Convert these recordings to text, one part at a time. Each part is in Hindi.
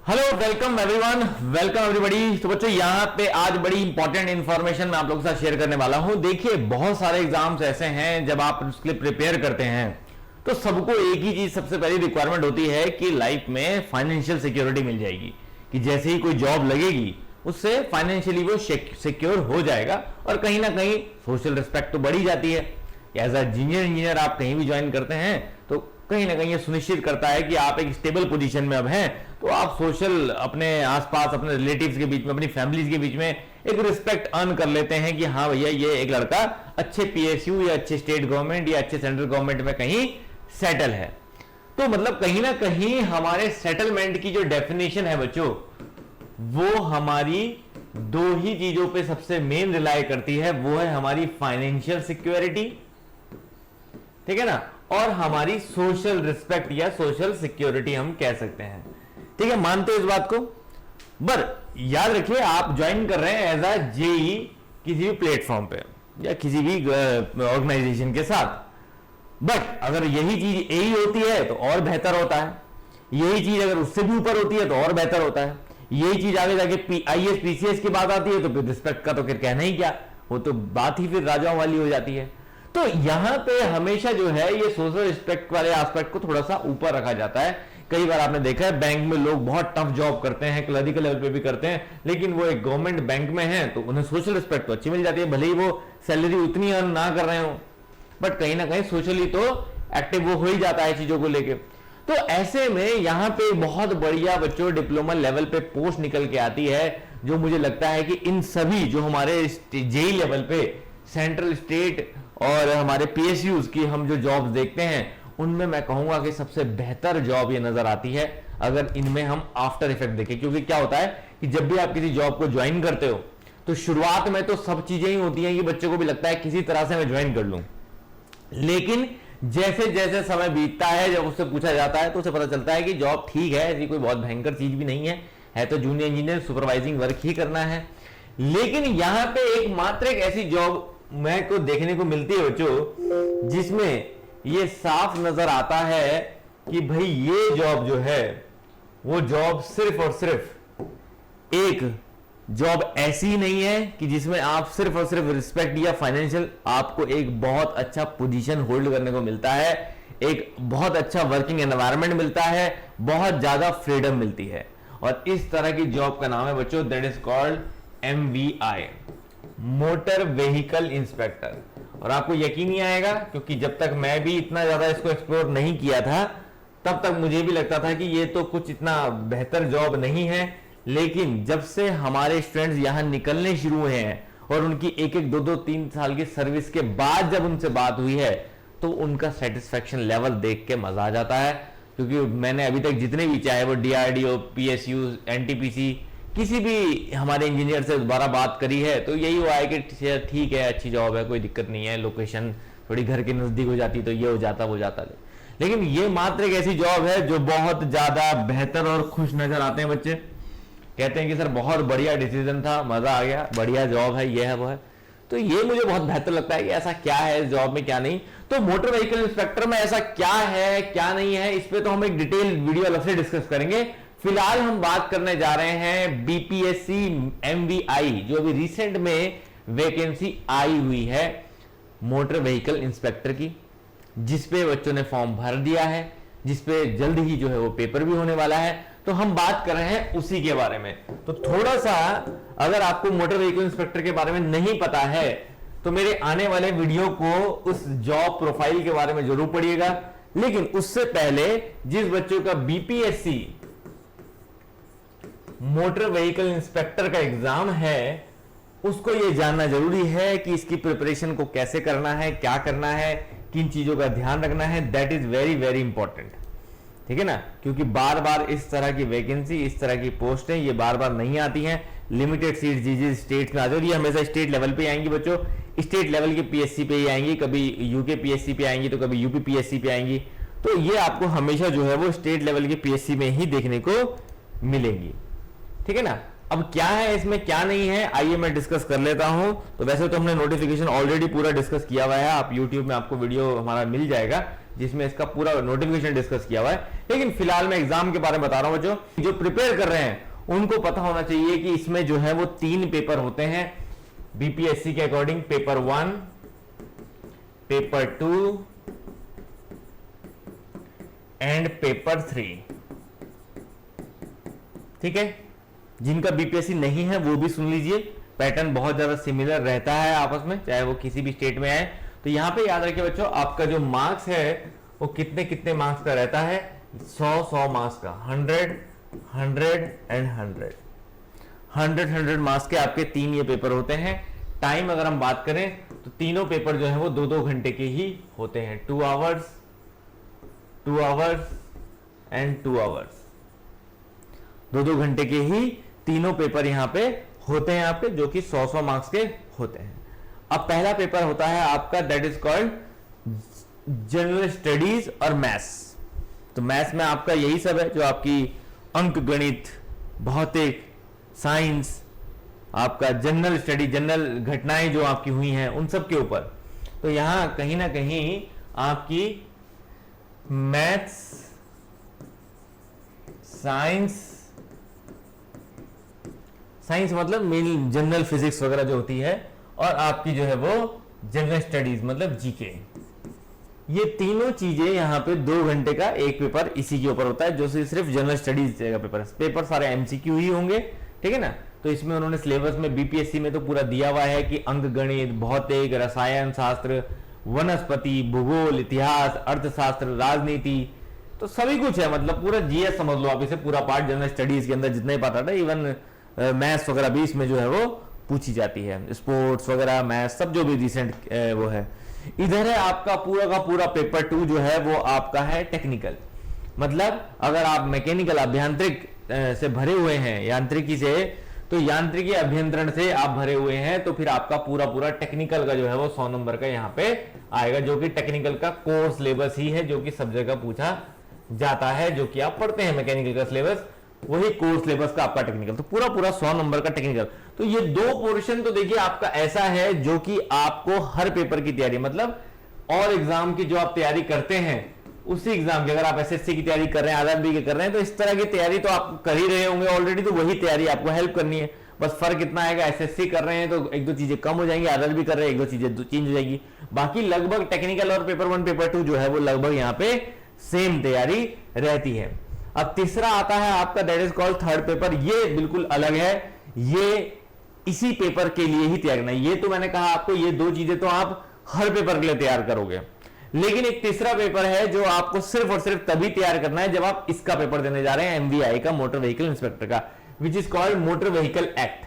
Hello, welcome everyone, welcome everybody. तो बच्चों यहाँ पे आज बड़ी इंपॉर्टेंट इंफॉर्मेशन मैं आप लोगों के साथ शेयर करने वाला हूँ। देखिए, बहुत सारे एग्जाम्स ऐसे हैं जब आप उसके लिए प्रिपेयर करते हैं तो सबको एक ही चीज सबसे पहली रिक्वायरमेंट होती है कि लाइफ में फाइनेंशियल सिक्योरिटी मिल जाएगी, कि जैसे ही कोई जॉब लगेगी उससे फाइनेंशियली वो सिक्योर हो जाएगा और कहीं ना कहीं सोशल रिस्पेक्ट तो बढ़ी जाती है। एज अ जूनियर इंजीनियर आप कहीं भी ज्वाइन करते हैं तो कहीं ना कहीं ये सुनिश्चित करता है कि आप एक स्टेबल पोजीशन में अब हैं, तो आप सोशल अपने आसपास अपने रिलेटिव्स के बीच में अपनी फैमिलीज के बीच में एक रिस्पेक्ट अर्न कर लेते हैं कि हाँ भैया ये एक लड़का अच्छे पीएसयू या अच्छे स्टेट गवर्नमेंट या अच्छे सेंट्रल गवर्नमेंट में कहीं सेटल है। तो मतलब कहीं ना कहीं हमारे सेटलमेंट की जो डेफिनेशन है बच्चों, वो हमारी दो ही चीजों पे सबसे मेन रिलाई करती है। वो है हमारी फाइनेंशियल सिक्योरिटी, ठीक है ना, और हमारी सोशल रिस्पेक्ट या सोशल सिक्योरिटी हम कह सकते हैं। ठीक है, मानते हो इस बात को? पर याद रखिए, आप ज्वाइन कर रहे हैं एज अ जेई किसी भी प्लेटफॉर्म पे या किसी भी ऑर्गेनाइजेशन के साथ, बट अगर यही चीज यही होती है तो और बेहतर होता है। यही चीज अगर उससे भी ऊपर होती है तो और बेहतर होता है। यही चीज आगे जाके आईएएस पीसीएस की बात आती है तो फिर रिस्पेक्ट का तो फिर कहना ही क्या, वो तो बात ही फिर राजाओं वाली हो जाती है। तो यहां पे हमेशा जो है ये सोशल रिस्पेक्ट वाले एस्पेक्ट को थोड़ा सा ऊपर रखा जाता है। कई बार आपने देखा है बैंक में लोग बहुत टफ जॉब करते हैं, क्लरिकल लेवल पे भी करते हैं, लेकिन वो एक गवर्नमेंट बैंक में है तो उन्हें सोशल रिस्पेक्ट तो अच्छी मिल जाती है, भले ही वो सैलरी उतनी अर्न ना कर रहे हो, बट कहीं ना कहीं सोशली तो एक्टिव वो हो ही जाता है चीजों को लेके। तो ऐसे में यहां पे बहुत बढ़िया बच्चों डिप्लोमा लेवल पे पोस्ट निकल के आती है, जो मुझे लगता है कि इन सभी जो हमारे जेई लेवल पे सेंट्रल स्टेट और हमारे पीएसयूज की हम जो जॉब्स देखते हैं उनमें मैं कहूंगा कि सबसे बेहतर जॉब ये नजर आती है अगर इनमें हम आफ्टर इफेक्ट देखें। क्योंकि क्या होता है कि जब भी आप किसी जॉब को ज्वाइन करते हो तो शुरुआत में तो सब चीजें ही होती हैं कि बच्चों को भी लगता है किसी तरह से मैं ज्वाइन कर लूं, लेकिन जैसे जैसे समय बीतता है, जब उससे पूछा जाता है तो उसे पता चलता है कि जॉब ठीक है, ऐसी कोई बहुत भयंकर चीज भी नहीं है तो जूनियर इंजीनियर सुपरवाइजिंग वर्क ही करना है। लेकिन यहां पे एक मात्र एक ऐसी जॉब मैं को देखने को मिलती है बच्चों जिसमें ये साफ नजर आता है कि भाई ये जॉब जो है वो जॉब सिर्फ और सिर्फ एक जॉब ऐसी नहीं है कि जिसमें आप सिर्फ और सिर्फ रिस्पेक्ट या फाइनेंशियल आपको एक बहुत अच्छा पोजीशन होल्ड करने को मिलता है, एक बहुत अच्छा वर्किंग एनवायरनमेंट मिलता है, बहुत ज्यादा फ्रीडम मिलती है। और इस तरह की जॉब का नाम है बच्चों, that is called MVI, motor vehicle inspector. और आपको यकीन नहीं आएगा, क्योंकि जब तक मैं भी इतना ज्यादा इसको एक्सप्लोर नहीं किया था तब तक मुझे भी लगता था कि ये तो कुछ इतना बेहतर जॉब नहीं है, लेकिन जब से हमारे स्टूडेंट्स यहां निकलने शुरू हुए हैं और उनकी एक एक दो दो 3 साल की सर्विस के बाद जब उनसे बात हुई है तो उनका सेटिस्फेक्शन लेवल देख के मजा आ जाता है। क्योंकि मैंने अभी तक जितने भी, चाहे वो डीआरडीओ, पीएसयू, एनटीपीसी, किसी भी हमारे इंजीनियर से दोबारा बात करी है तो यही हुआ है कि ठीक है, अच्छी जॉब है, कोई दिक्कत नहीं है, लोकेशन थोड़ी घर के नजदीक हो जाती तो ये हो जाता वो जाता। लेकिन ये मात्र एक ऐसी जॉब है जो बहुत ज्यादा बेहतर और खुश नजर आते हैं बच्चे, कहते हैं कि सर बहुत बढ़िया डिसीजन था, मजा आ गया, बढ़िया जॉब है, ये है वो है। तो ये मुझे बहुत बेहतर लगता है कि ऐसा क्या है इस जॉब में क्या नहीं। तो मोटर व्हीकल इंस्पेक्टर में ऐसा क्या है क्या नहीं है, इस पे तो हम एक डिटेल वीडियो अलग से डिस्कस करेंगे। फिलहाल हम बात करने जा रहे हैं बीपीएससी एमवीआई, जो अभी रिसेंट में वैकेंसी आई हुई है मोटर व्हीकल इंस्पेक्टर की, जिसपे बच्चों ने फॉर्म भर दिया है, जिसपे जल्द ही जो है वो पेपर भी होने वाला है। तो हम बात कर रहे हैं उसी के बारे में। तो थोड़ा सा अगर आपको मोटर व्हीकल इंस्पेक्टर के बारे में नहीं पता है तो मेरे आने वाले वीडियो को उस जॉब प्रोफाइल के बारे में जरूर पढ़िएगा। लेकिन उससे पहले जिस बच्चों का बीपीएससी मोटर व्हीकल इंस्पेक्टर का एग्जाम है उसको यह जानना जरूरी है कि इसकी प्रिपरेशन को कैसे करना है, क्या करना है, किन चीजों का ध्यान रखना है। That is very very important, ठीक है ना, क्योंकि बार बार इस तरह की वैकेंसी, इस तरह की पोस्टें ये बार बार नहीं आती हैं। लिमिटेड सीट जिस स्टेट में आती है, ये हमेशा स्टेट लेवल पे आएंगी बच्चों, स्टेट लेवल के पीएससी पे ही आएंगी, कभी यूके पीएससी पे आएंगी तो कभी यूपी पीएससी पे आएंगी। तो ये आपको हमेशा जो है वो स्टेट लेवल के पीएससी में ही देखने को मिलेंगी, ठीक है ना। अब क्या है इसमें क्या नहीं है, आइए मैं डिस्कस कर लेता हूं। तो वैसे तो हमने नोटिफिकेशन ऑलरेडी पूरा डिस्कस किया हुआ है, आप यूट्यूब में आपको वीडियो हमारा मिल जाएगा, जिसमें इसका पूरा नोटिफिकेशन डिस्कस किया हुआ है। लेकिन फिलहाल मैं एग्जाम के बारे में बता रहा हूं बच्चों, जो प्रिपेयर कर रहे हैं उनको पता होना चाहिए कि इसमें जो है वो 3 पेपर होते हैं बीपीएससी के according, paper 1, paper 2 and paper 3। ठीक है, जिनका बीपीएससी नहीं है वो भी सुन लीजिए, पैटर्न बहुत ज्यादा सिमिलर रहता है आपस में, चाहे वो किसी भी स्टेट में आए। तो यहां पे याद रखिए बच्चों, आपका जो मार्क्स है वो कितने कितने मार्क्स का रहता है, 100 मार्क्स का, 100 एंड 100 मार्क्स के आपके 3 ये पेपर होते हैं। टाइम अगर हम बात करें तो तीनों पेपर जो है वो 2-2 घंटे के ही होते हैं, 2 आवर्स एंड 2 आवर्स, 2-2 घंटे के ही तीनों पेपर यहां पे होते हैं आपके, जो कि 100 मार्क्स के होते हैं। अब पहला पेपर होता है आपका, that is called general studies और मैथ्स। तो मैथ्स में आपका यही सब है जो आपकी अंक गणित, भौतिक, साइंस, आपका जनरल स्टडी, जनरल घटनाएं जो आपकी हुई हैं उन सब के ऊपर। तो यहां कहीं ना कहीं आपकी मैथ्स, साइंस मतलब मेन जनरल फिजिक्स वगैरह जो होती है, और आपकी जो है वो जनरल स्टडीज मतलब जीके, ये तीनों चीजें यहां पे 2 घंटे का एक पेपर इसी के ऊपर होता है, जो सिर्फ जनरल स्टडीज का पेपर सारे एमसीक्यू ही होंगे। ठीक है ना, तो इसमें उन्होंने सिलेबस में बीपीएससी में तो पूरा दिया हुआ है कि अंक गणित, भौतिक, रसायन शास्त्र, वनस्पति, भूगोल, इतिहास, अर्थशास्त्र, राजनीति, तो सभी कुछ है, मतलब पूरा जीएस समझ लो आप इसे, पूरा पार्ट जनरल स्टडीज के अंदर जितना ही पार्ट था, इवन मैथ्स वगैरह भी इसमें जो है वो पूछी जाती है, स्पोर्ट्स वगैरह, मैथ्स, सब जो भी रिसेंट वो है। इधर है आपका पूरा का पूरा पेपर 2 जो है वो आपका है टेक्निकल, मतलब अगर आप मैकेनिकल अभियांत्रिक से भरे हुए हैं, यांत्रिकी से, तो यांत्रिकी अभियंत्रण से आप भरे हुए हैं, तो फिर आपका पूरा टेक्निकल का जो है वो 100 नंबर का यहाँ पे आएगा, जो कि टेक्निकल का कोर्स सिलेबस ही है, जो कि सब जगह पूछा जाता है, जो कि आप पढ़ते हैं मैकेनिकल का सिलेबस, वही कोर्स सिलेबस का आपका टेक्निकल। तो पूरा 100 नंबर का टेक्निकल। तो ये 2 पोर्शन तो देखिए आपका ऐसा है जो कि आपको हर पेपर की तैयारी, मतलब और एग्जाम की जो आप तैयारी करते हैं उसी एग्जाम की, अगर आप एसएससी की तैयारी कर रहे हैं, आरआरबी की कर रहे हैं, तो इस तरह की तैयारी तो आप कर ही रहे होंगे ऑलरेडी, तो वही तैयारी आपको हेल्प करनी है। बस फर्क इतना आएगा, एसएससी कर रहे हैं तो 1-2 चीजें कम हो जाएंगी, आरआरबी कर रहे हैं 1-2 चीजें चेंज हो जाएगी, बाकी लगभग टेक्निकल और पेपर 1 पेपर 2 जो है वो लगभग यहाँ पे सेम तैयारी रहती है। अब तीसरा आता है आपका, that is called third paper. ये बिल्कुल अलग है, ये इसी पेपर के लिए ही तैयार करना है। ये तो मैंने कहा आपको, ये 2 चीजें तो आप हर पेपर के लिए तैयार करोगे, लेकिन एक तीसरा पेपर है जो आपको सिर्फ और सिर्फ तभी तैयार करना है जब आप इसका पेपर देने जा रहे हैं, एमवीआई का, मोटर व्हीकल इंस्पेक्टर का, which is called motor vehicle act.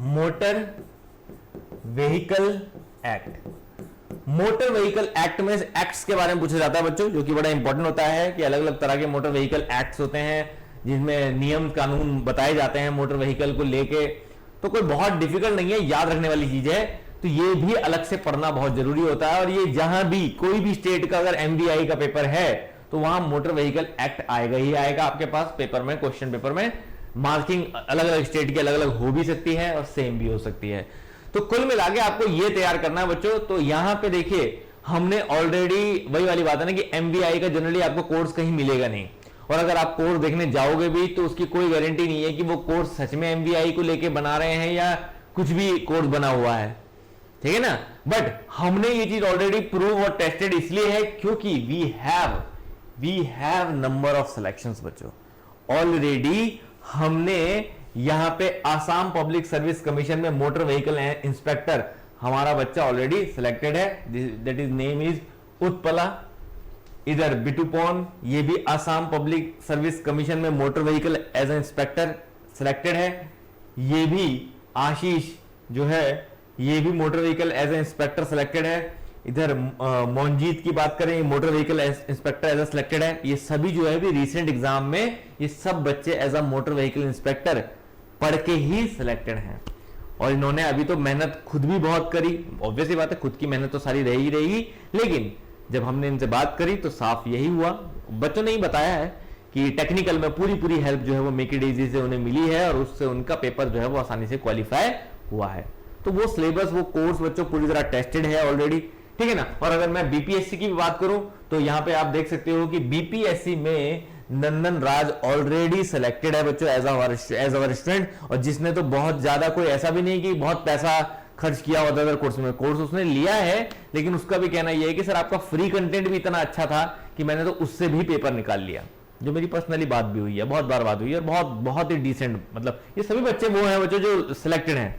Motor vehicle act, motor vehicle act में एक्ट्स के बारे में पूछा जाता है बच्चों, जो कि बड़ा इंपॉर्टेंट होता है कि अलग अलग तरह के मोटर व्हीकल एक्ट्स होते हैं, जिसमें नियम कानून बताए जाते हैं मोटर व्हीकल को लेके। तो कोई बहुत डिफिकल्ट नहीं है, याद रखने वाली चीज है, तो ये भी अलग से पढ़ना बहुत जरूरी होता है। और ये जहां भी कोई भी स्टेट का अगर एमवीआई का पेपर है तो वहां मोटर व्हीकल एक्ट आएगा ही आएगा आपके पास पेपर में, क्वेश्चन पेपर में। मार्किंग अलग अलग स्टेट की अलग अलग हो भी सकती है और सेम भी हो सकती है। तो कुल मिला के आपको ये तैयार करना है बच्चों। तो यहां पे देखिए, हमने ऑलरेडी वही वाली बात है ना कि एमवीआई का जनरली आपको कोर्स कहीं मिलेगा नहीं, और अगर आप कोर्स देखने जाओगे भी तो उसकी कोई गारंटी नहीं है कि वो कोर्स सच में एमवीआई को लेके बना रहे हैं या कुछ भी कोर्स बना हुआ है, ठीक है ना। बट हमने ये चीज ऑलरेडी प्रूव और टेस्टेड इसलिए है क्योंकि we have number of selections बच्चों। ऑलरेडी हमने यहां पे आसाम पब्लिक सर्विस कमीशन में मोटर व्हीकल इंस्पेक्टर हमारा बच्चा ऑलरेडी सिलेक्टेड है, that is name is Utpala. इधर बिटुपोन, ये भी आसाम पब्लिक सर्विस कमीशन में motor vehicle as a inspector selected है। ये भी आशीष जो है, ये भी motor vehicle as a inspector selected है। इधर मोनजीत की बात करें, motor vehicle inspector as a selected है। ये सभी जो है भी रिसेंट एग्जाम में ये सब बच्चे as a motor vehicle inspector पढ़ के ही सिलेक्टेड हैं। और इन्होंने अभी तो मेहनत खुद भी बहुत करी, ऑब्वियसली बात है खुद की मेहनत तो सारी रही रहेगी, लेकिन जब हमने इनसे बात करी तो साफ यही हुआ, बच्चों ने ही बताया है कि टेक्निकल में पूरी हेल्प जो है वो मेक इट इजी से उन्हें मिली है और उससे उनका पेपर जो है वो आसानी से क्वालिफाई हुआ है। तो वो सिलेबस, वो कोर्स बच्चों पूरी तरह टेस्टेड है ऑलरेडी, ठीक है ना। और अगर मैं बीपीएससी की भी बात करूं तो यहां पे आप देख सकते हो कि बीपीएससी में नंदन राज ऑलरेडी सिलेक्टेड है बच्चों एज अवर स्टूडेंट, और जिसने तो बहुत ज्यादा, कोई ऐसा भी नहीं कि बहुत पैसा खर्च किया होता अदर कोर्स में, कोर्स उसने लिया है, लेकिन उसका भी कहना यह है कि सर आपका फ्री कंटेंट भी इतना अच्छा था कि मैंने तो उससे भी पेपर निकाल लिया, जो मेरी पर्सनली बात भी हुई है, बहुत बार बात हुई है, और बहुत बहुत ही डिसेंट, मतलब ये सभी बच्चे वो हैं बच्चों जो सिलेक्टेड हैं,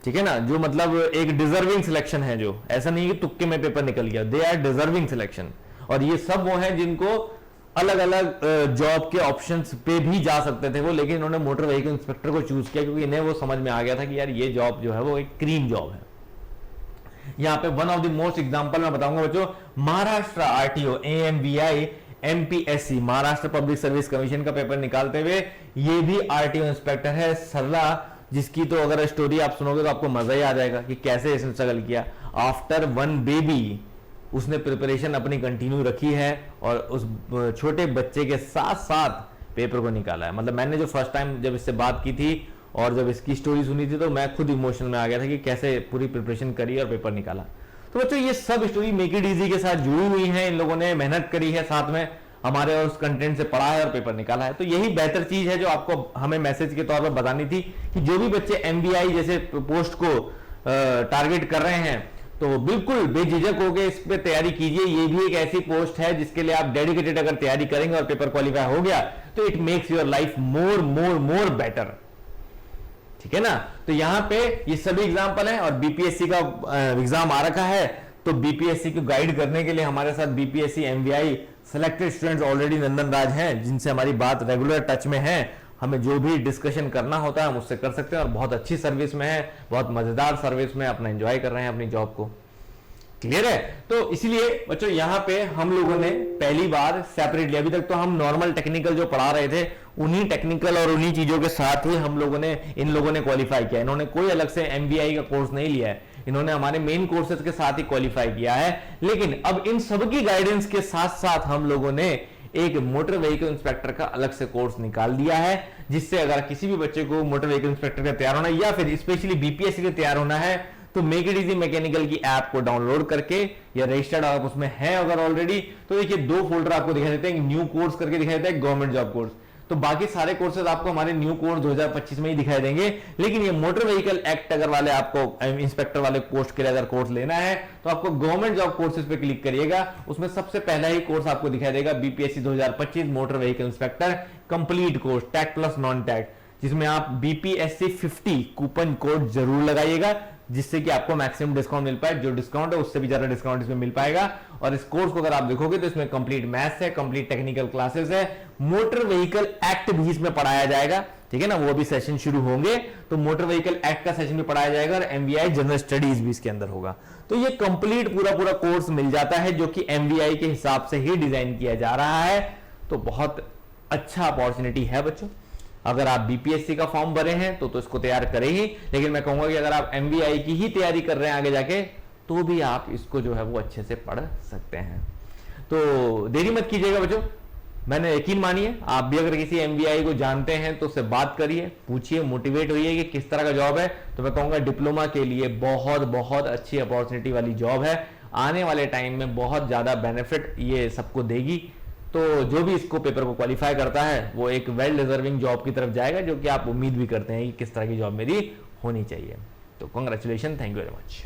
ठीक है ना, जो मतलब एक डिजर्विंग सिलेक्शन है, जो ऐसा नहीं कि तुक्के में पेपर निकल गया, दे आर डिजर्विंग सिलेक्शन। और ये सब वो हैं जिनको अलग अलग जॉब के ऑप्शंस पे भी जा सकते थे वो, लेकिन उन्होंने मोटर व्हीकल इंस्पेक्टर को चूज किया क्योंकि इन्हें वो समझ में आ गया था कि यार ये जॉब जो है वो एक क्रीम जॉब है। यहाँ पे one of the most example मैं बताऊंगा बच्चों, Maharashtra RTO AMVI MPSC, Maharashtra public service commission का पेपर निकालते हुए ये भी आरटीओ इंस्पेक्टर है सरला, जिसकी तो अगर स्टोरी आप सुनोगे तो आपको मजा ही आ जाएगा कि कैसे इसने स्ट्रगल किया। आफ्टर वन बेबी उसने प्रिपरेशन अपनी कंटिन्यू रखी है और उस छोटे बच्चे के साथ साथ पेपर को निकाला है। मतलब मैंने जो फर्स्ट टाइम जब इससे बात की थी और जब इसकी स्टोरी सुनी थी तो मैं खुद इमोशनल में आ गया था कि कैसे पूरी प्रिपरेशन करी और पेपर निकाला। तो बच्चों ये सब स्टोरी मेक इट इजी के साथ जुड़ी हुई है, इन लोगों ने मेहनत करी है साथ में हमारे और उस कंटेंट से पढ़ा है और पेपर निकाला है। तो यही बेहतर चीज है जो आपको हमें मैसेज के तौर पर बतानी थी कि जो भी बच्चे एमबीआई जैसे पोस्ट को टारगेट कर रहे हैं तो बिल्कुल बेझिझक होकर इस पे तैयारी कीजिए। ये भी एक ऐसी पोस्ट है जिसके लिए आप डेडिकेटेड अगर तैयारी करेंगे और पेपर क्वालिफाई हो गया तो it makes your life more more more better, ठीक है ना। तो यहां पे ये सभी एग्जांपल हैं और बीपीएससी का एग्जाम आ रखा है, तो बीपीएससी को गाइड करने के लिए हमारे साथ BPSC MVI selected students already Nandan Raj हैं, जिनसे हमारी बात रेगुलर टच में है। हमें जो भी डिस्कशन करना होता है हम उससे कर सकते हैं और बहुत अच्छी सर्विस में है, बहुत मजेदार सर्विस में अपना एंजॉय कर रहे हैं अपनी जॉब को। क्लियर है। तो इसलिए बच्चों यहाँ पे हम लोगों ने पहली बार सेपरेटली, अभी तक तो हम नॉर्मल टेक्निकल जो पढ़ा रहे थे उन्हीं टेक्निकल और उन्हीं चीजों के साथ ही हम लोगों ने इन लोगों ने क्वालिफाई किया। इन्होंने कोई अलग से एमबीआई का कोर्स नहीं लिया है, इन्होंने हमारे मेन कोर्सेज के साथ ही क्वालिफाई किया है। लेकिन अब इन सबकी गाइडेंस के साथ साथ हम लोगों ने एक मोटर व्हीकल इंस्पेक्टर का अलग से कोर्स निकाल दिया है, जिससे अगर किसी भी बच्चे को मोटर व्हीकल इंस्पेक्टर का तैयार होना है या फिर स्पेशली बीपीएससी के तैयार होना है तो मेक इट इजी मैकेनिकल की ऐप को डाउनलोड करके या रजिस्टर्ड आप उसमें है अगर ऑलरेडी, तो देखिए दो फोल्डर आपको दिखाई देते हैं, न्यू कोर्स करके दिखाई देता है, गवर्नमेंट जॉब कोर्स। तो बाकी सारे कोर्सेज आपको हमारे न्यू कोर्स 2025 में ही दिखाई देंगे। लेकिन ये मोटर व्हीकल एक्ट अगर वाले आपको इंस्पेक्टर वाले पोस्ट के लिए अगर कोर्स लेना है तो आपको गवर्नमेंट जॉब कोर्सेज पे क्लिक करिएगा, उसमें सबसे पहला ही कोर्स आपको दिखाई देगा BPSC 2025 motor vehicle inspector complete course tag plus non tag, जिसमें आप बीपीएससी 50 कूपन कोड जरूर लगाइएगा, जिससे कि आपको मैक्सिमम डिस्काउंट मिल पाए। जो डिस्काउंट है उससे भी ज्यादा डिस्काउंट इसमें मिल पाएगा। और इस कोर्स को अगर आप देखोगे तो इसमें कंप्लीट मैथ्स है, कंप्लीट टेक्निकल क्लासेस है, मोटर व्हीकल एक्ट भी इसमें पढ़ाया जाएगा, ठीक है ना। वो भी सेशन शुरू होंगे तो मोटर व्हीकल एक्ट का सेशन भी पढ़ाया जाएगा और एमवीआई जनरल स्टडीज भी इसके अंदर होगा। तो ये कंप्लीट पूरा कोर्स मिल जाता है जो कि एमवीआई के हिसाब से ही डिजाइन किया जा रहा है। तो बहुत अच्छा अपॉर्चुनिटी है बच्चों। अगर आप बीपीएससी का फॉर्म भरे हैं तो इसको तैयार करें ही, लेकिन मैं कहूंगा कि अगर आप एमवीआई की ही तैयारी कर रहे हैं आगे जाके तो भी आप इसको जो है वो अच्छे से पढ़ सकते हैं। तो देरी मत कीजिएगा बच्चों, मैंने यकीन मानिए आप भी अगर किसी एमवीआई को जानते हैं तो उससे बात करिए, पूछिए, मोटिवेट होइए कि किस तरह का जॉब है। तो मैं कहूंगा डिप्लोमा के लिए बहुत बहुत अच्छी अपॉर्चुनिटी वाली जॉब है, आने वाले टाइम में बहुत ज्यादा बेनिफिट ये सबको देगी। तो जो भी इसको पेपर को क्वालिफाई करता है वो एक वेल डिजर्विंग जॉब की तरफ जाएगा, जो कि आप उम्मीद भी करते हैं कि किस तरह की जॉब मेरी होनी चाहिए। तो congratulation, thank you very much.